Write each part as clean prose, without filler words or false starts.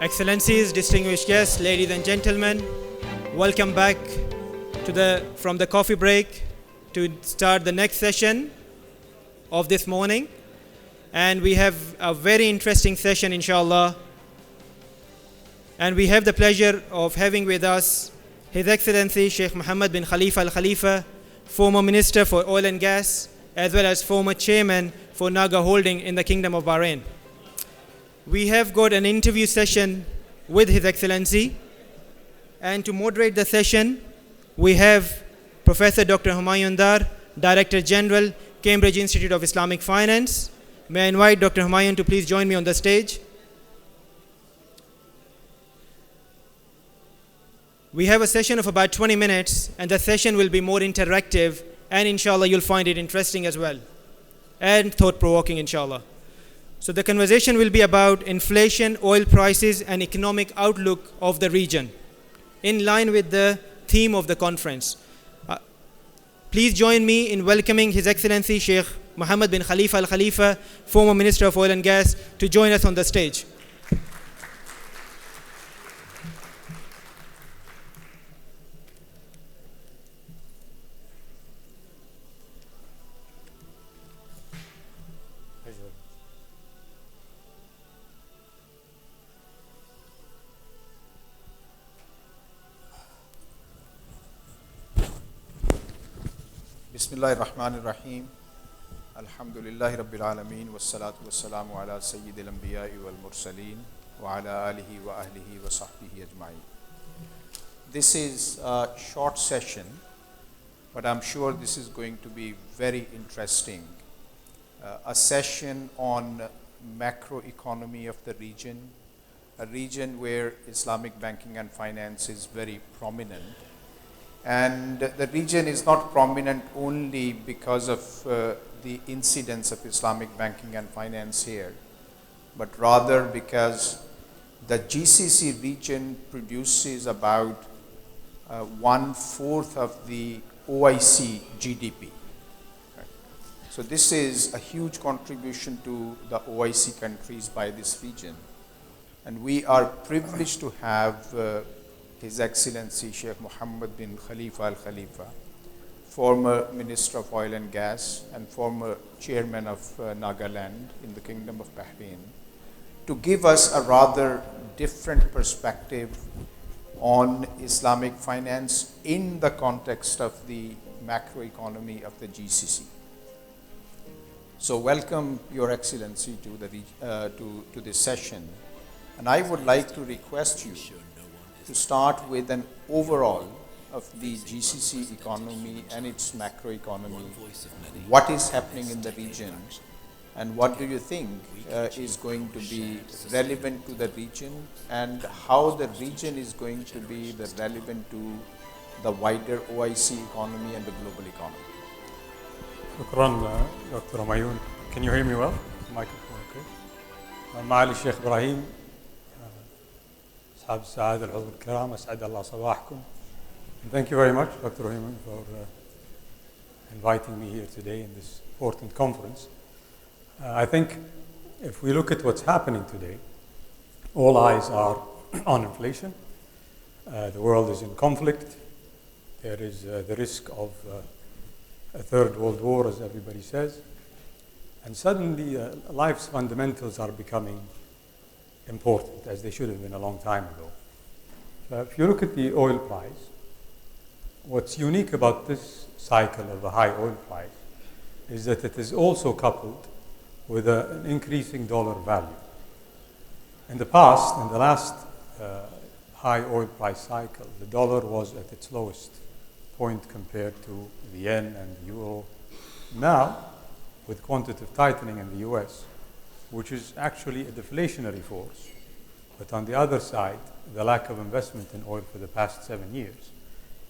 Excellencies, distinguished guests, ladies and gentlemen, welcome back from the coffee break to start the next session of this morning. And we have a very interesting session, inshallah. And we have the pleasure of having with us His Excellency Sheikh Mohammed bin Khalifa Al Khalifa, former Minister for Oil and Gas, as well as former Chairman for Naga Holding in the Kingdom of Bahrain. We have got an interview session with His Excellency, and to moderate the session, we have Professor Dr. Humayun Dar, Director General, Cambridge Institute of Islamic Finance. May I invite Dr. Humayun to please join me on the stage. We have a session of about 20 minutes, and the session will be more interactive, and inshallah you'll find it interesting as well, and thought-provoking, inshallah. So the conversation will be about inflation, oil prices, and economic outlook of the region, in line with the theme of the conference. Please join me in welcoming His Excellency Sheikh Mohammed bin Khalifa Al Khalifa, former Minister of Oil and Gas, to join us on the stage. Bismillahirrahmanirrahim. Alhamdulillahi Rabbil Alameen. Wassalatu wassalamu ala Sayyidil Anbiya'i wal Mursaleen wa ala alihi wa ahlihi wa sahbihi ajma'in. This is a short session, but I'm sure this is going to be very interesting. A session on macroeconomy of the region, a region where Islamic banking and finance is very prominent. And the region is not prominent only because of the incidence of Islamic banking and finance here, but rather because the GCC region produces about 1/4 of the OIC GDP. Right. So this is a huge contribution to the OIC countries by this region. And we are privileged to have His Excellency Sheikh Mohammed bin Khalifa Al Khalifa, former Minister of Oil and Gas and former Chairman of Nagaland in the Kingdom of Bahrain, to give us a rather different perspective on Islamic finance in the context of the macroeconomy of the GCC. So welcome, Your Excellency, to this session. And I would like to request you to start with an overall of the GCC economy and its macroeconomy, what is happening in the region, and what do you think is going to be relevant to the region, and how the region is going to be relevant to the wider OIC economy and the global economy. شكرا دكتور همايون. Can you hear me well? Microphone, okay. معالي الشيخ إبراهيم، أصحاب السعادة الحضور الكرام، أسعد الله صباحكم. And thank you very much, Dr. Rahim, for inviting me here today in this important conference. I think if we look at what's happening today, all eyes are on inflation. The world is in conflict. There is the risk of a third world war, as everybody says. And suddenly, life's fundamentals are becoming important, as they should have been a long time ago. So if you look at the oil price, what's unique about this cycle of a high oil price is that it is also coupled with an increasing dollar value. In the past, in the last high oil price cycle, the dollar was at its lowest point compared to the yen and the euro. Now, with quantitative tightening in the US, which is actually a deflationary force, but on the other side, the lack of investment in oil for the past 7 years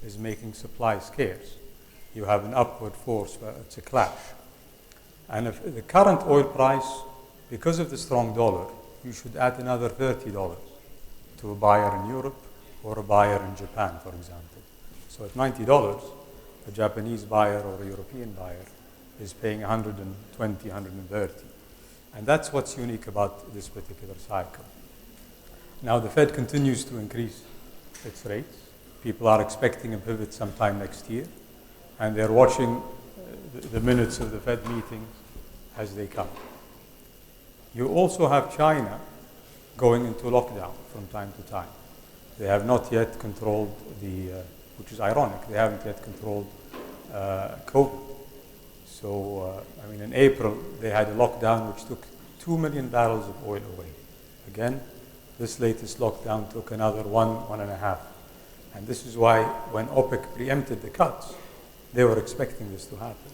is making supply scarce. You have an upward force, but it's a clash. And if the current oil price, because of the strong dollar, you should add another $30 to a buyer in Europe or a buyer in Japan, for example. So at $90, a Japanese buyer or a European buyer is paying 120, 130. And that's what's unique about this particular cycle. Now the Fed continues to increase its rates. People are expecting a pivot sometime next year, and they're watching the minutes of the Fed meetings as they come. You also have China going into lockdown from time to time. They have not yet controlled which is ironic, they haven't yet controlled COVID. So, in April, they had a lockdown which took 2 million barrels of oil away. Again, this latest lockdown took another 1.5. And this is why when OPEC preempted the cuts, they were expecting this to happen.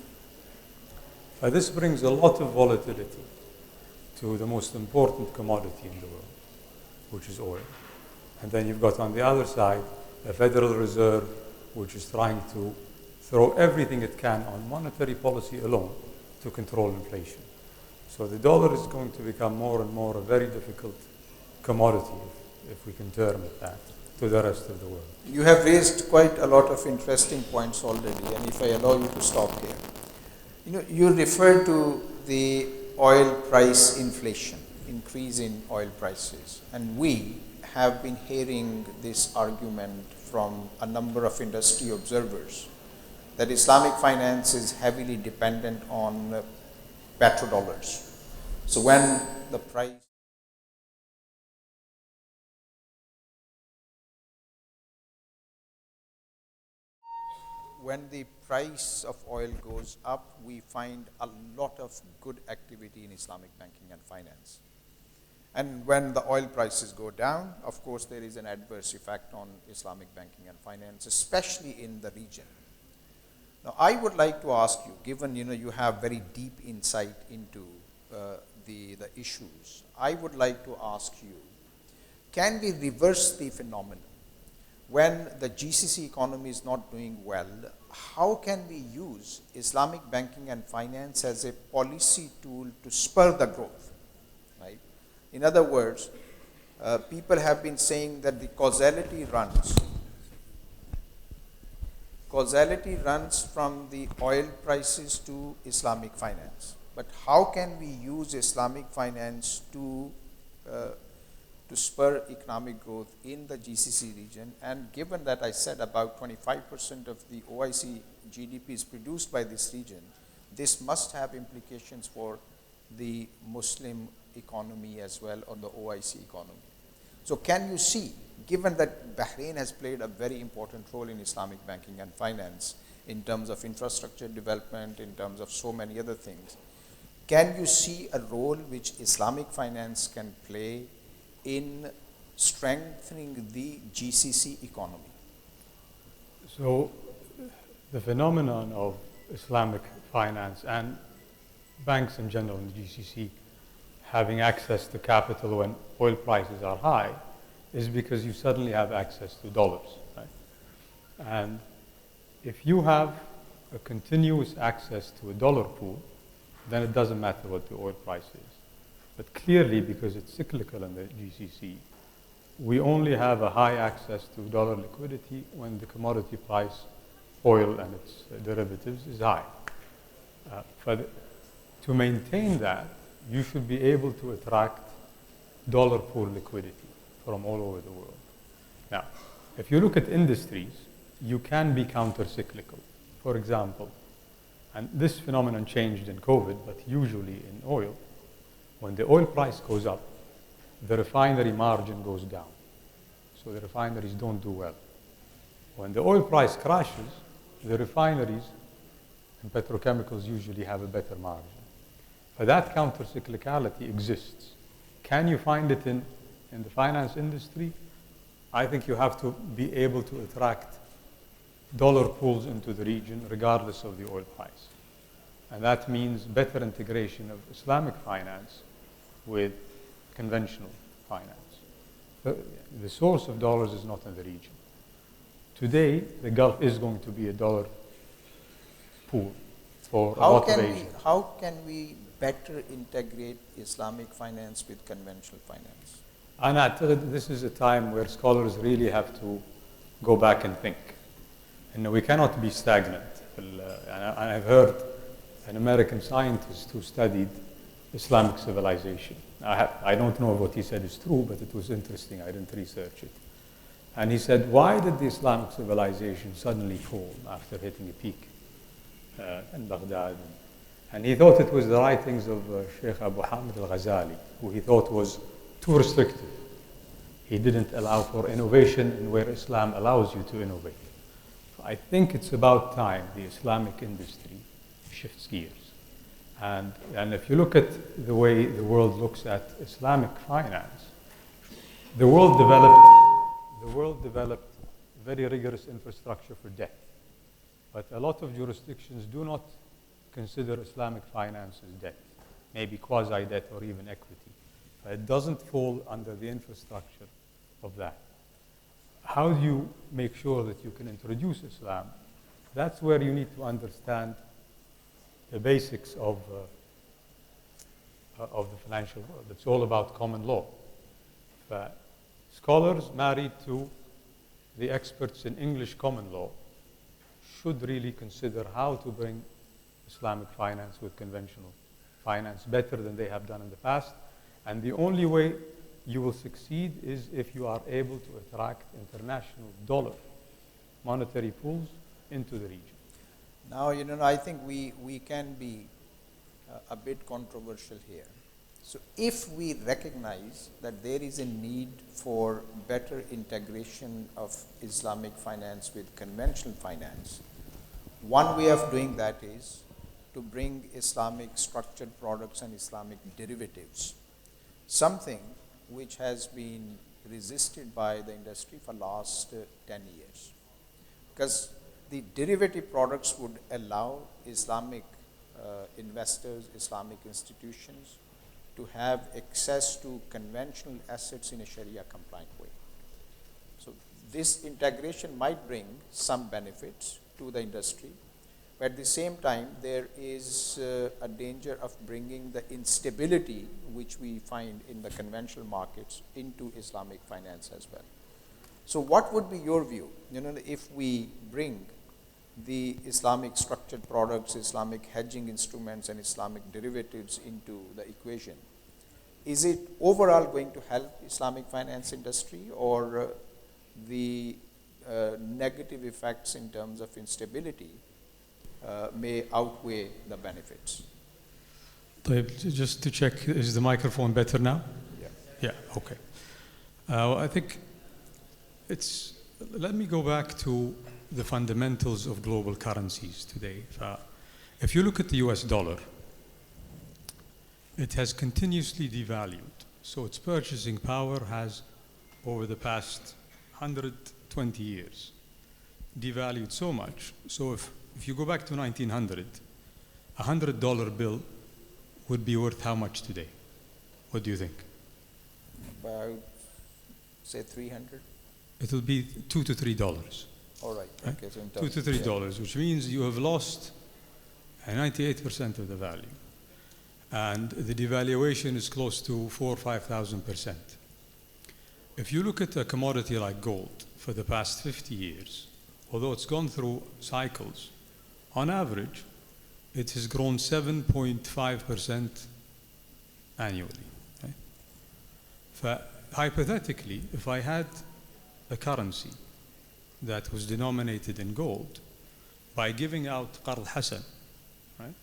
But this brings a lot of volatility to the most important commodity in the world, which is oil. And then you've got on the other side the Federal Reserve, which is trying to throw everything it can on monetary policy alone to control inflation. So the dollar is going to become more and more a very difficult commodity, if we can term it that, to the rest of the world. You have raised quite a lot of interesting points already, and if I allow you to stop here. You referred to the oil price inflation, increase in oil prices, and we have been hearing this argument from a number of industry observers that Islamic finance is heavily dependent on petrodollars. So when the price of oil goes up, we find a lot of good activity in Islamic banking and finance. And when the oil prices go down, of course, there is an adverse effect on Islamic banking and finance, especially in the region. Now, I would like to ask you, given you have very deep insight into the issues, I would like to ask you, can we reverse the phenomenon? When the GCC economy is not doing well, how can we use Islamic banking and finance as a policy tool to spur the growth, right? In other words, people have been saying that the causality runs from the oil prices to Islamic finance. But how can we use Islamic finance to spur economic growth in the GCC region? And given that I said about 25% of the OIC GDP is produced by this region, this must have implications for the Muslim economy as well, or the OIC economy. So can you see, given that Bahrain has played a very important role in Islamic banking and finance in terms of infrastructure development, in terms of so many other things, can you see a role which Islamic finance can play in strengthening the GCC economy? So the phenomenon of Islamic finance and banks in general in the GCC having access to capital when oil prices are high is because you suddenly have access to dollars, right? And if you have a continuous access to a dollar pool, then it doesn't matter what the oil price is. But clearly, because it's cyclical in the GCC, we only have a high access to dollar liquidity when the commodity price, oil and its derivatives, is high. To maintain that, you should be able to attract dollar pool liquidity from all over the world. Now, if you look at industries, you can be counter-cyclical. For example, and this phenomenon changed in COVID, but usually in oil, when the oil price goes up, the refinery margin goes down. So the refineries don't do well. When the oil price crashes, the refineries and petrochemicals usually have a better margin. But that counter-cyclicality exists. Can you find it in the finance industry? I think you have to be able to attract dollar pools into the region regardless of the oil price. And that means better integration of Islamic finance with conventional finance. The source of dollars is not in the region. Today, the Gulf is going to be a dollar pool for a lot of Asia. How can we better integrate Islamic finance with conventional finance? And I tell you, this is a time where scholars really have to go back and think. And we cannot be stagnant. And I've heard an American scientist who studied Islamic civilization. I don't know if what he said is true, but it was interesting. I didn't research it. And he said, why did the Islamic civilization suddenly fall after hitting a peak in Baghdad? And he thought it was the writings of Sheikh Abu Hamid al-Ghazali, who he thought was too restrictive. He didn't allow for innovation in where Islam allows you to innovate. So I think it's about time the Islamic industry shifts gears. And if you look at the way the world looks at Islamic finance, the world developed very rigorous infrastructure for debt. But a lot of jurisdictions do not consider Islamic finance as debt, maybe quasi-debt or even equity. It doesn't fall under the infrastructure of that. How do you make sure that you can introduce Islam? That's where you need to understand the basics of the financial world. It's all about common law. Scholars married to the experts in English common law should really consider how to bring Islamic finance with conventional finance better than they have done in the past. And the only way you will succeed is if you are able to attract international dollar monetary pools into the region. Now, I think we can be a bit controversial here. So if we recognize that there is a need for better integration of Islamic finance with conventional finance, one way of doing that is to bring Islamic structured products and Islamic derivatives, something which has been resisted by the industry for last 10 years. Because the derivative products would allow Islamic investors, Islamic institutions to have access to conventional assets in a Sharia compliant way. So this integration might bring some benefits to the industry, but at the same time there is a danger of bringing the instability which we find in the conventional markets into Islamic finance as well. So what would be your view, if we bring the Islamic structured products, Islamic hedging instruments and Islamic derivatives into the equation? Is it overall going to help Islamic finance industry, or the negative effects in terms of instability may outweigh the benefits? Just to check, is the microphone better now? Yeah. Yeah, okay. I think let me go back to the fundamentals of global currencies today. If you look at the US dollar, it has continuously devalued. So its purchasing power has, over the past 120 years, devalued so much. So if you go back to 1900, a $100 bill would be worth how much today? What do you think? About, say, 300? It will be $2 to $3. All right. Right? Okay, so in $2 to $3, which means you have lost 98% of the value. And the devaluation is close to 4,000 or 5,000%. If you look at a commodity like gold for the past 50 years, although it's gone through cycles, on average, it has grown 7.5% annually. Right? Hypothetically, if I had a currency that was denominated in gold, by giving out Qard Hasan, right,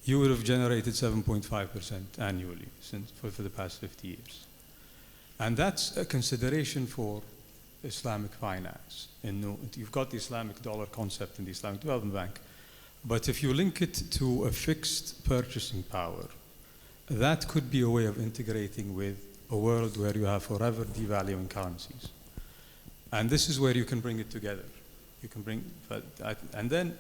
you would have generated 7.5% annually for the past 50 years. And that's a consideration for Islamic finance. You've got the Islamic dollar concept in the Islamic Development Bank, but if you link it to a fixed purchasing power, that could be a way of integrating with a world where you have forever devaluing currencies. And this is where you can bring it together. You can bring, and then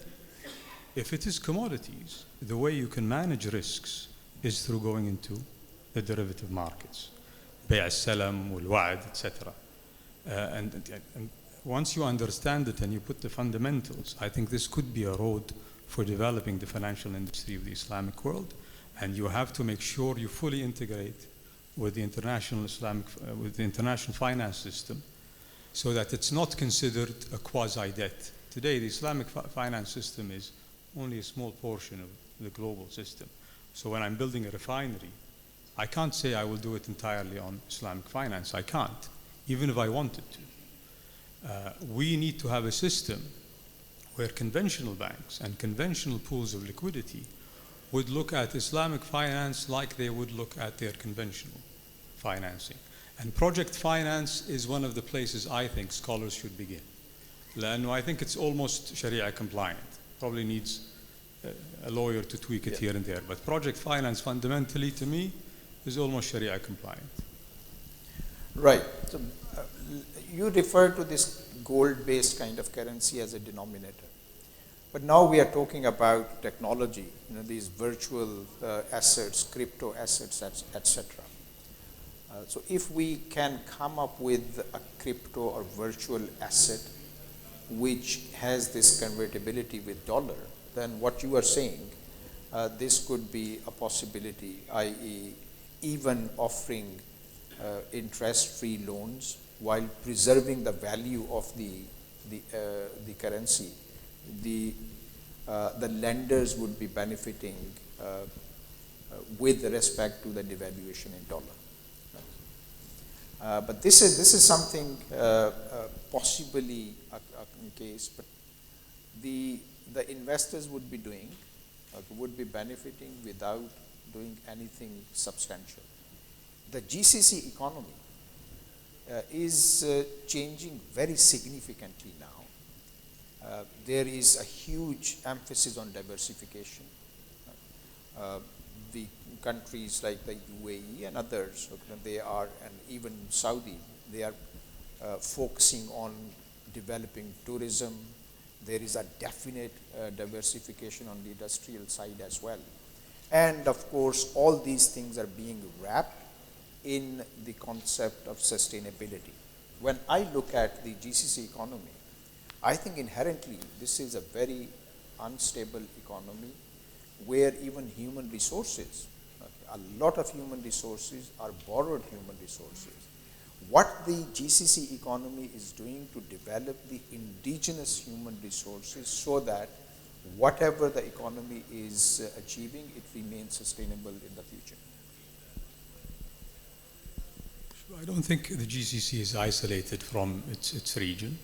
if it is commodities, the way you can manage risks is through going into the derivative markets, bay' al-salam, wal-wa'd, etc. And once you understand it and you put the fundamentals, I think this could be a road for developing the financial industry of the Islamic world. And you have to make sure you fully integrate with the international with the international finance system, so that it's not considered a quasi-debt. Today, the Islamic finance system is only a small portion of the global system. So when I'm building a refinery, I can't say I will do it entirely on Islamic finance. I can't, even if I wanted to. We need to have a system where conventional banks and conventional pools of liquidity would look at Islamic finance like they would look at their conventional financing. And project finance is one of the places I think scholars should begin. لأنه I think it's almost Sharia compliant. Probably needs a lawyer to tweak it here and there. But project finance fundamentally to me is almost Sharia compliant. Right. So you refer to this gold-based kind of currency as a denominator. But now we are talking about technology, these virtual assets, crypto assets, etc. So if we can come up with a crypto or virtual asset which has this convertibility with dollar, then what you are saying, this could be a possibility, i.e. even offering interest-free loans while preserving the value of the currency. The lenders would be benefiting with respect to the devaluation in dollar. But this is something possibly a case, but the investors would be doing, would be benefiting without doing anything substantial. The GCC economy is changing very significantly now. There is a huge emphasis on diversification. The countries like the UAE and others, they are, and even Saudi, they are focusing on developing tourism. There is a definite diversification on the industrial side as well. And of course, all these things are being wrapped in the concept of sustainability. When I look at the GCC economy, I think inherently this is a very unstable economy where even human resources, a lot of human resources are borrowed human resources. What the GCC economy is doing to develop the indigenous human resources so that whatever the economy is achieving, it remains sustainable in the future. I don't think the GCC is isolated from its region.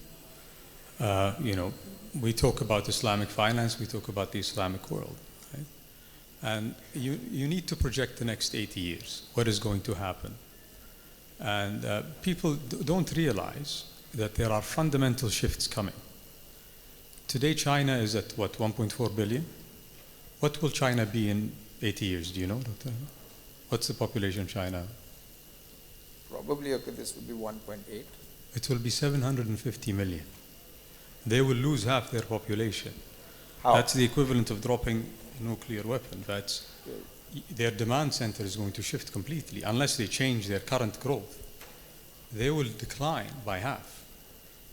We talk about Islamic finance, we talk about the Islamic world. Right? And you need to project the next 80 years. What is going to happen? And people don't realize that there are fundamental shifts coming. Today, China is at what, 1.4 billion? What will China be in 80 years? Do you know, Dr.? What's the population of China? Probably, okay, this would be 1.8. It will be 750 million. They will lose half their population. How? That's the equivalent of dropping a nuclear weapon. Their demand center is going to shift completely. Unless they change their current growth, they will decline by half.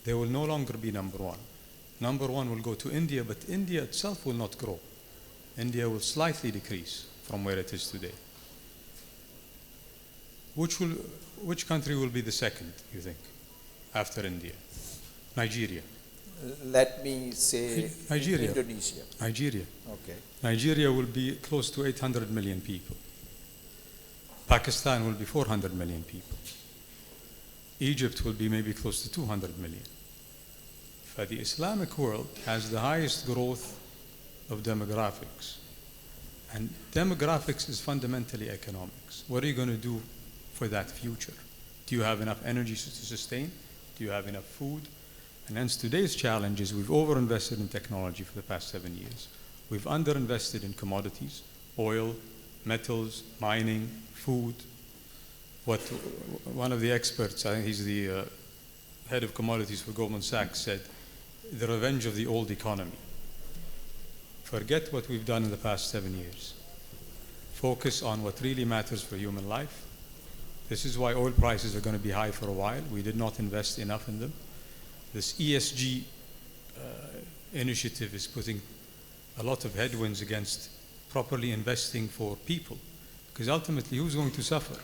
They will no longer be number one. Number one will go to India, but India itself will not grow. India will slightly decrease from where it is today. Which country will be the second, you think, after India? Nigeria. Let me say Nigeria. Indonesia. Nigeria. Okay. Nigeria will be close to 800 million people. Pakistan will be 400 million people. Egypt will be maybe close to 200 million. But the Islamic world has the highest growth of demographics. And demographics is fundamentally economics. What are you going to do for that future? Do you have enough energy to sustain? Do you have enough food? And hence today's challenge is we've overinvested in technology for the past 7 years. We've underinvested in commodities, oil, metals, mining, food. What one of the experts, I think he's the head of commodities for Goldman Sachs, said, the revenge of the old economy. Forget what we've done in the past 7 years. Focus on what really matters for human life. This is why oil prices are going to be high for a while. We did not invest enough in them. This ESG initiative is putting a lot of headwinds against properly investing for people. Because ultimately, who's going to suffer?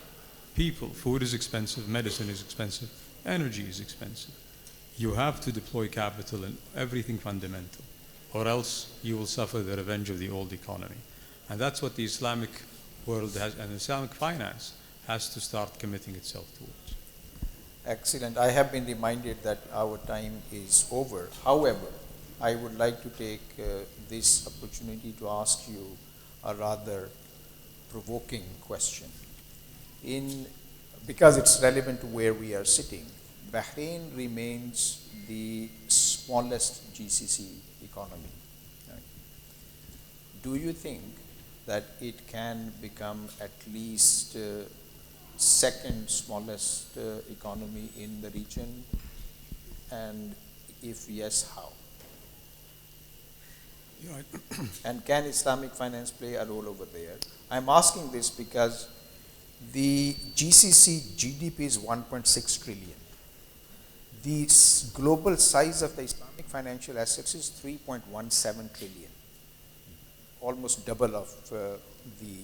People. Food is expensive, medicine is expensive, energy is expensive. You have to deploy capital in everything fundamental, or else you will suffer the revenge of the old economy. And that's what the Islamic world has, and Islamic finance has to start committing itself towards. Excellent. I have been reminded that our time is over. However, I would like to take this opportunity to ask you a rather provoking question. Because it's relevant to where we are sitting, Bahrain remains the smallest GCC economy. Right? Do you think that it can become at least second smallest economy in the region? And if yes, how? Yeah, And can Islamic finance play a role over there? I'm asking this because the GCC GDP is 1.6 trillion. The global size of the Islamic financial assets is 3.17 trillion, almost double of the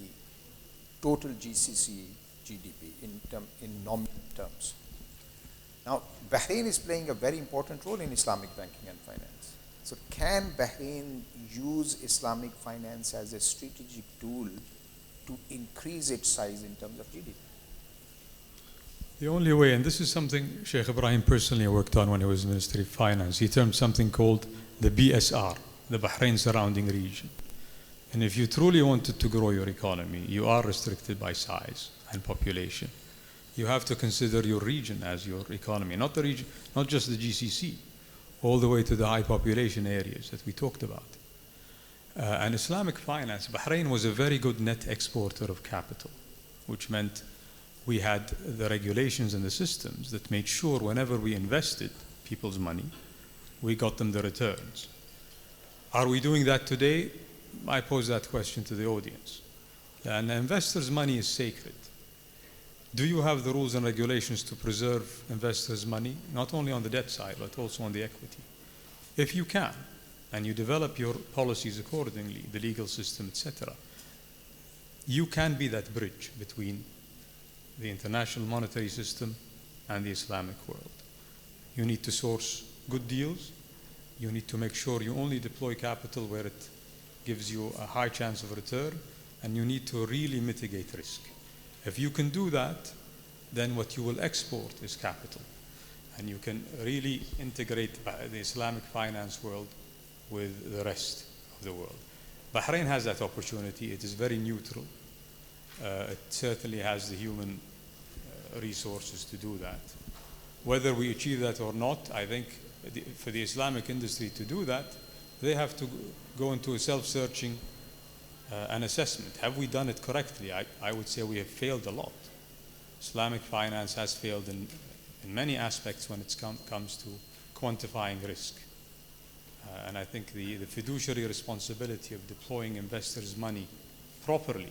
total GCC GDP in nominal terms. Now, Bahrain is playing a very important role in Islamic banking and finance. So can Bahrain use Islamic finance as a strategic tool to increase its size in terms of GDP? the only way, and this is something Sheikh Ibrahim personally worked on when he was Ministry of Finance, he termed something called the BSR, the Bahrain surrounding region. And if you truly wanted to grow your economy, you are restricted by size and population. You have to consider your region as your economy, not the region, not just the GCC, all the way to the high population areas that we talked about. And Islamic finance, Bahrain was a very good net exporter of capital, which meant we had the regulations and the systems that made sure whenever we invested people's money, we got them the returns. Are we doing that today? I pose that question to the audience. And the investor's money is sacred. Do you have the rules and regulations to preserve investors' money, not only on the debt side, but also on the equity? If you can, and you develop your policies accordingly, the legal system, etc., you can be that bridge between the international monetary system and the Islamic world. You need to source good deals. You need to make sure you only deploy capital where it gives you a high chance of return, and you need to really mitigate risk. If you can do that, then what you will export is capital. And you can really integrate the Islamic finance world with the rest of the world. Bahrain has that opportunity. It is very neutral. It certainly has the human resources to do that. Whether we achieve that or not, I think for the Islamic industry to do that, they have to go into a self-searching an assessment. Have we done it correctly? I would say we have failed a lot. Islamic finance has failed in many aspects when it comes to quantifying risk. And I think the fiduciary responsibility of deploying investors' money properly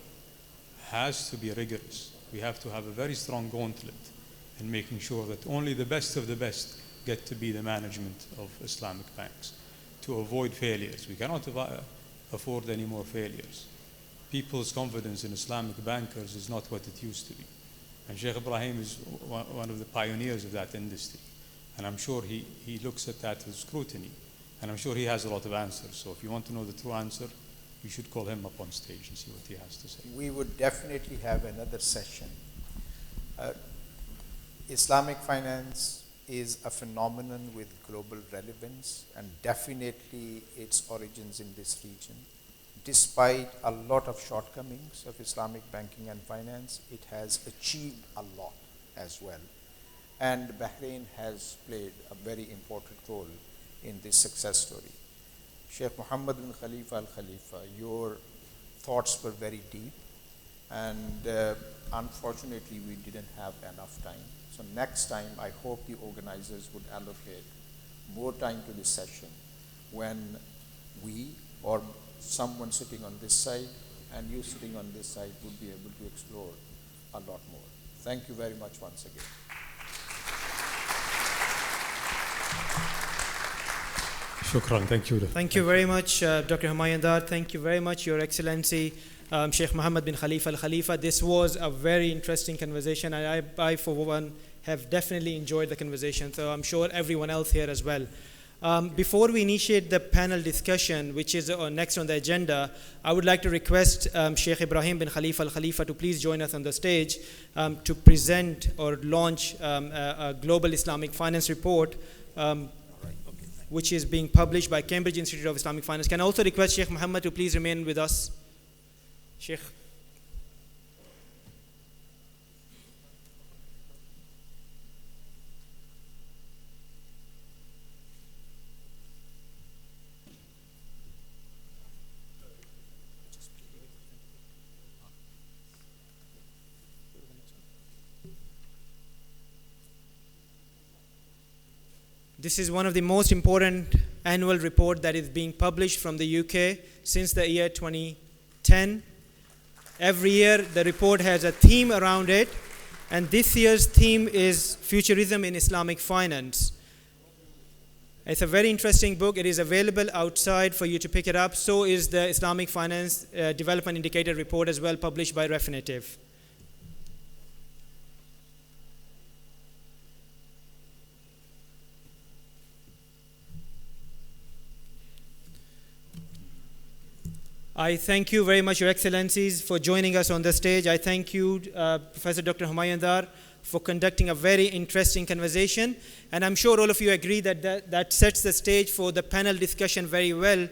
has to be rigorous. We have to have a very strong gauntlet in making sure that only the best of the best get to be the management of Islamic banks to avoid failures. We cannot afford any more failures. People's confidence in Islamic bankers is not what it used to be. And Sheikh Ibrahim is one of the pioneers of that industry. And I'm sure he looks at that with scrutiny. And I'm sure he has a lot of answers. So if you want to know the true answer, you should call him up on stage and see what he has to say. We would definitely have another session. Islamic finance is a phenomenon with global relevance, and definitely its origins in this region. Despite a lot of shortcomings of Islamic banking and finance, it has achieved a lot as well. And Bahrain has played a very important role in this success story. Sheikh Muhammad bin Khalifa al-Khalifa, your thoughts were very deep, and unfortunately we didn't have enough time. So next time I hope the organizers would allocate more time to this session when we or someone sitting on this side and you sitting on this side would be able to explore a lot more. Thank you very much once again. Shukran. Thank you. Thank you very much, Dr. Humayun Dar. Thank you very much, Your Excellency, Sheikh Mohammed bin Khalifa al-Khalifa. This was a very interesting conversation, and I for one, have definitely enjoyed the conversation. So I'm sure everyone else here as well. Before we initiate the panel discussion, which is next on the agenda, I would like to request Sheikh Ibrahim bin Khalifa Al-Khalifa to please join us on the stage to present or launch a global Islamic finance report, which is being published by Cambridge Institute of Islamic Finance. Can I also request Sheikh Muhammad to please remain with us? Sheikh. This is one of the most important annual report that is being published from the UK since the year 2010. Every year the report has a theme around it, and this year's theme is Futurism in Islamic Finance. It's a very interesting book. It is available outside for you to pick it up. So is the Islamic Finance Development Indicator report as well, published by Refinitiv. I thank you very much, Your Excellencies, for joining us on the stage. I thank you, Professor Dr. Humayun Dar, for conducting a very interesting conversation. And I'm sure all of you agree that sets the stage for the panel discussion very well.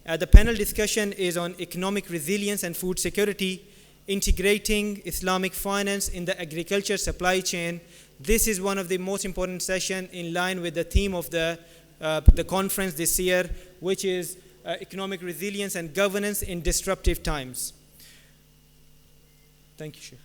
The panel discussion is on economic resilience and food security, integrating Islamic finance in the agriculture supply chain. This is one of the most important sessions in line with the theme of the conference this year, which is economic resilience and governance in disruptive times. Thank you, Sheikh.